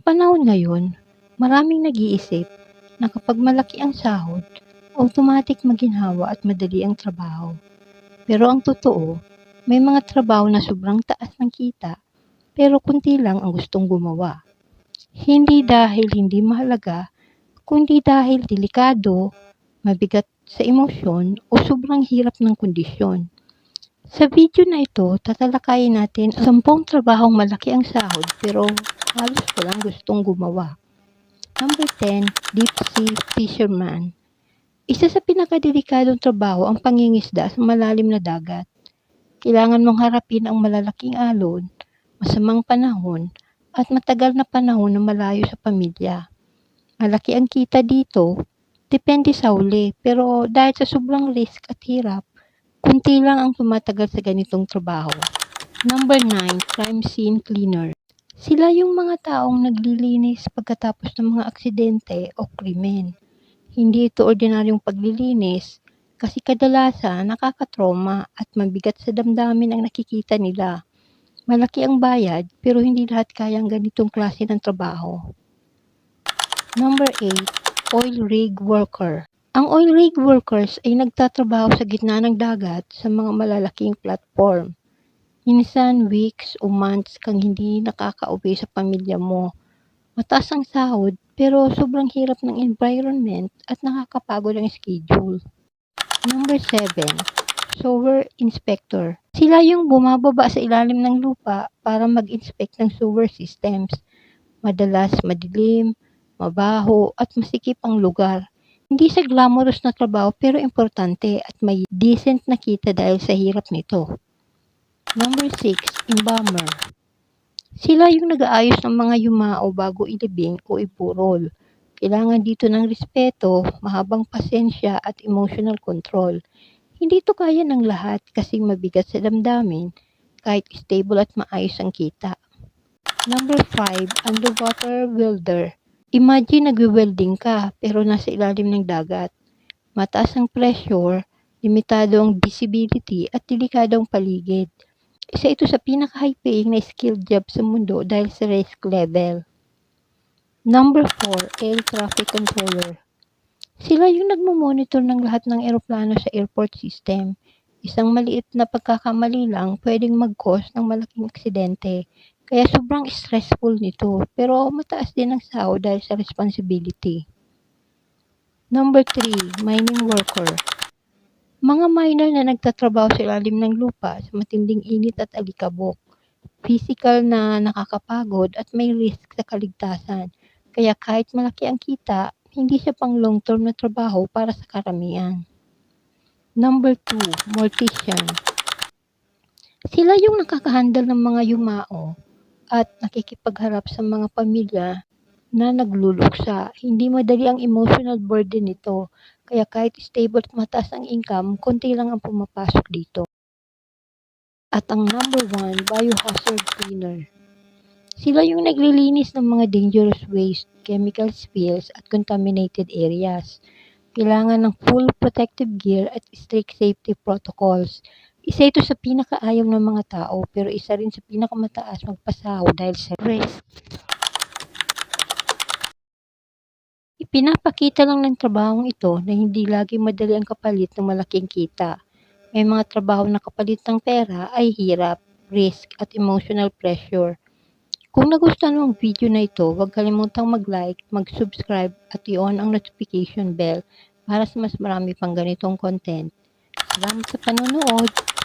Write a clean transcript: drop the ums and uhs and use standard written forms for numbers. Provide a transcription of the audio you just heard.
panahon ngayon, maraming nag-iisip na kapag malaki ang sahod, automatic maginhawa at madali ang trabaho. Pero ang totoo, may mga trabaho na sobrang taas ng kita, pero kunti lang ang gustong gumawa. Hindi dahil hindi mahalaga, kundi dahil delikado, mabigat sa emosyon o sobrang hirap ng kondisyon. Sa video na ito, tatalakayin natin ang 10 trabahong malaki ang sahod pero halos walang gustong gumawa. Number 10, Deep Sea Fisherman. Isa sa pinakadelikadong trabaho ang pangingisda sa malalim na dagat. Kailangan mong harapin ang malalaking alon, masamang panahon, at matagal na panahon na malayo sa pamilya. Malaki ang kita dito, depende sa huli, pero dahil sa sobrang risk at hirap, kunti lang ang tumatagal sa ganitong trabaho. Number 9, Crime Scene Cleaner. Sila yung mga taong naglilinis pagkatapos ng mga aksidente o krimen. Hindi ito ordinaryong paglilinis kasi kadalasan nakakatrauma at mabigat sa damdamin ang nakikita nila. Malaki ang bayad pero hindi lahat kayang ganitong klase ng trabaho. Number 8, Oil Rig Worker. Ang oil rig workers ay nagtatrabaho sa gitna ng dagat sa mga malalaking platform. Minsan weeks o months kang hindi nakakauwi sa pamilya mo. Mataas ang sahod pero sobrang hirap ng environment at nakakapagod ang schedule. Number 7, Sewer Inspector. Sila yung bumababa sa ilalim ng lupa para mag-inspect ng sewer systems. Madalas madilim, mabaho at masikip ang lugar. Hindi siya glamorous na trabaho pero importante at may decent na kita dahil sa hirap nito. Number 6, Embalmer. Sila yung nag-aayos ng mga yumao bago ilibing o ipurol. Kailangan dito ng respeto, mahabang pasensya at emotional control. Hindi to kaya ng lahat kasi mabigat sa damdamin kahit stable at maayos ang kita. Number 5, Underwater Welder. Imagine nagwe-welding ka pero nasa ilalim ng dagat. Mataas ang pressure, limitado ang visibility at delikado ang paligid. Isa ito sa pinaka-high paying na skilled job sa mundo dahil sa risk level. Number 4, Air Traffic Controller. Sila yung nagmo-monitor ng lahat ng eroplano sa airport system. Isang maliit na pagkakamali lang pwedeng mag-cause ng malaking aksidente. Kaya sobrang stressful nito, pero mataas din ang sahod dahil sa responsibility. Number 3, Mining Worker. Mga miner na nagtatrabaho sa ilalim ng lupa sa matinding init at alikabok. Physical na nakakapagod at may risk sa kaligtasan. Kaya kahit malaki ang kita, hindi siya pang long-term na trabaho para sa karamihan. Number 2, Mortician. Sila yung nakakahandle ng mga yumao at nakikipagharap sa mga pamilya na nagluluksa. Hindi madali ang emotional burden nito, kaya kahit stable at mataas ang income, konti lang ang pumapasok dito. At ang number 1, Biohazard Cleaner. Sila yung naglilinis ng mga dangerous waste, chemical spills at contaminated areas. Kailangan ng full protective gear at strict safety protocols. Isa ito sa pinakaayaw ng mga tao pero isa rin sa pinakamataas magpasahod dahil sa risk. Ipinapakita lang ng trabahong ito na hindi lagi madali ang kapalit ng malaking kita. May mga trabaho na kapalit ng pera ay hirap, risk at emotional pressure. Kung nagustuhan mo ang video na ito, huwag kalimutang mag-like, mag-subscribe at i-on ang notification bell para sa mas marami pang ganitong content. Salamat sa panonood!